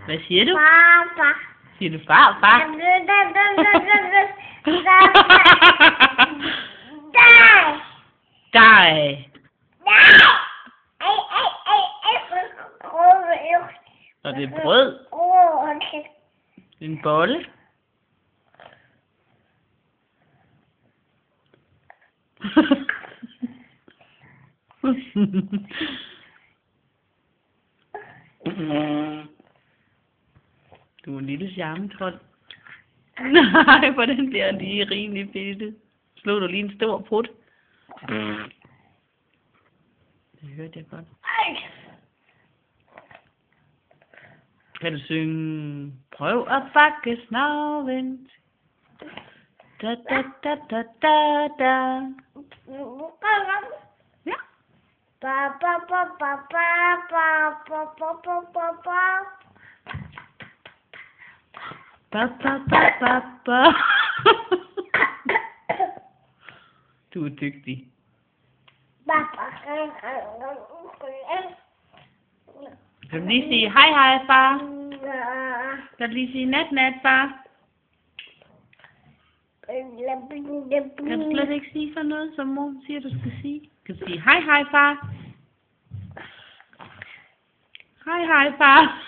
Hvad siger du? Papa. Siger du far, far? Dig. Og det er brød. En bolle. Du er en lille charmetrol. Nej, for den bliver lige rimelig bitte. Slog du lige en stor prut? Det hørte jeg godt. Kan du synge? Prøv at bakke snarvendt. Da da da da da da. Ja. Ba ba ba ba ba ba ba ba ba ba ba. Ba ba ba ba ba. Du er dygtig. Kan du lige sige hej hej far? Kan du lige sige nat nat far? Kan du slet ikke sige sådan noget, som mor siger du skal sige? Kan du sige hej hej far? Hej hej far.